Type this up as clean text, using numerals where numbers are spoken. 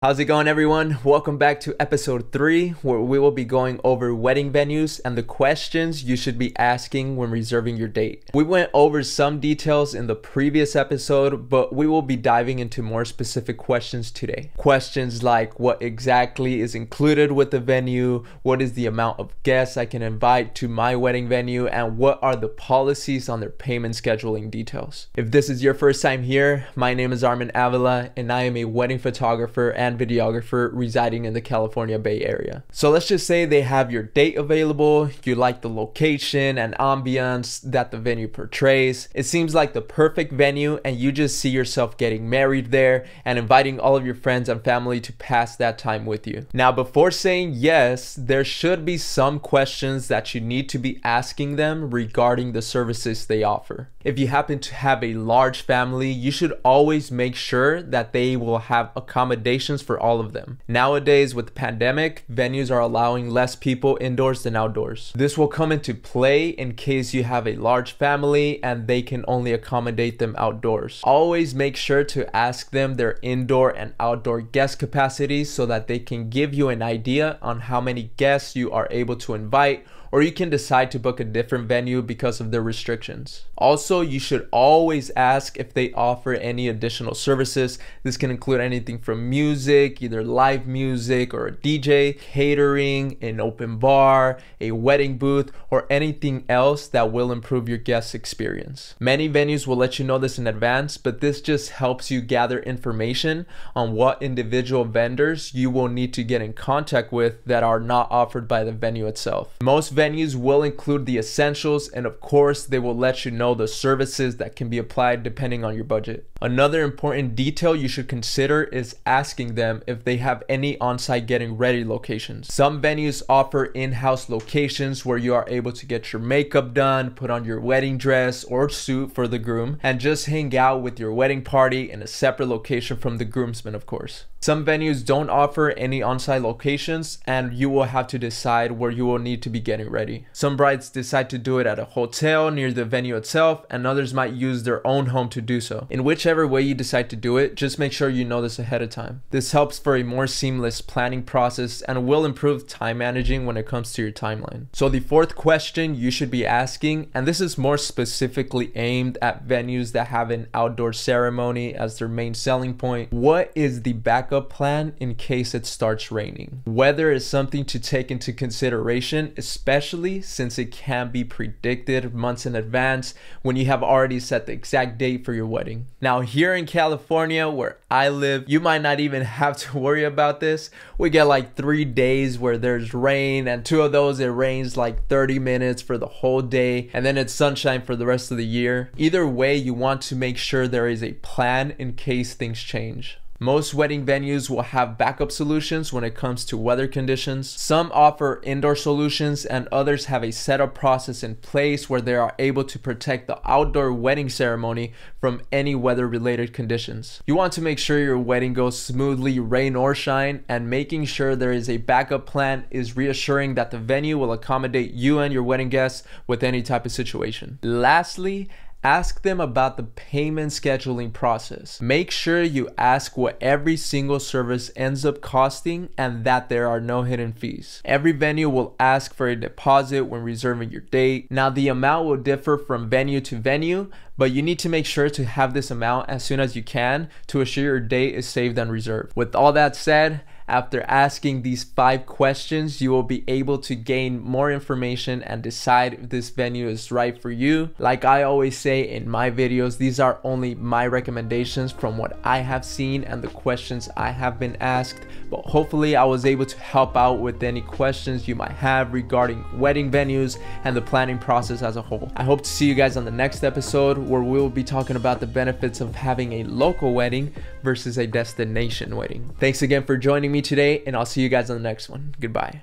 How's it going, everyone? Welcome back to episode 3, where we will be going over wedding venues and the questions you should be asking when reserving your date. We went over some details in the previous episode, but we will be diving into more specific questions today. Questions like what exactly is included with the venue, what is the amount of guests I can invite to my wedding venue, and what are the policies on their payment scheduling details. If this is your first time here, my name is Armin Avila and I am a wedding photographer and videographer residing in the California Bay Area. So let's just say they have your date available, you like the location and ambience that the venue portrays. It seems like the perfect venue and you just see yourself getting married there and inviting all of your friends and family to pass that time with you. Now, before saying yes, there should be some questions that you need to be asking them regarding the services they offer. If you happen to have a large family, you should always make sure that they will have accommodations for all of them. Nowadays, with the pandemic, venues are allowing less people indoors than outdoors. This will come into play in case you have a large family and they can only accommodate them outdoors. Always make sure to ask them their indoor and outdoor guest capacities so that they can give you an idea on how many guests you are able to invite, or you can decide to book a different venue because of their restrictions. Also, you should always ask if they offer any additional services. This can include anything from music, either live music or a DJ, catering, an open bar, a wedding booth, or anything else that will improve your guest experience. Many venues will let you know this in advance, but this just helps you gather information on what individual vendors you will need to get in contact with that are not offered by the venue itself. Most venues will include the essentials, and of course they will let you know the services that can be applied depending on your budget. Another important detail you should consider is asking them if they have any on-site getting ready locations. Some venues offer in-house locations where you are able to get your makeup done, put on your wedding dress or suit for the groom, and just hang out with your wedding party in a separate location from the groomsmen, of course. Some venues don't offer any on-site locations, and you will have to decide where you will need to be getting ready. Some brides decide to do it at a hotel near the venue itself, and others might use their own home to do so. In whichever way you decide to do it, just make sure you know this ahead of time. This helps for a more seamless planning process and will improve time managing when it comes to your timeline. So the fourth question you should be asking, and this is more specifically aimed at venues that have an outdoor ceremony as their main selling point: what is the backup plan in case it starts raining? Weather is something to take into consideration, especially since it can be predicted months in advance when you have already set the exact date for your wedding. Now, here in California where I live, you might not even have to worry about this. We get like 3 days where there's rain, and 2 of those it rains like 30 minutes for the whole day, and then it's sunshine for the rest of the year. Either way, you want to make sure there is a plan in case things change. Most wedding venues will have backup solutions when it comes to weather conditions. Some offer indoor solutions, and others have a setup process in place where they are able to protect the outdoor wedding ceremony from any weather-related conditions. You want to make sure your wedding goes smoothly, rain or shine, and making sure there is a backup plan is reassuring that the venue will accommodate you and your wedding guests with any type of situation. Lastly, ask them about the payment scheduling process. Make sure you ask what every single service ends up costing and that there are no hidden fees. Every venue will ask for a deposit when reserving your date. Now, the amount will differ from venue to venue, but you need to make sure to have this amount as soon as you can to assure your date is saved and reserved. With all that said, after asking these 5 questions, you will be able to gain more information and decide if this venue is right for you. Like I always say in my videos, these are only my recommendations from what I have seen and the questions I have been asked, but hopefully I was able to help out with any questions you might have regarding wedding venues and the planning process as a whole. I hope to see you guys on the next episode, where we will be talking about the benefits of having a local wedding versus a destination wedding. Thanks again for joining me today, and I'll see you guys on the next one. Goodbye.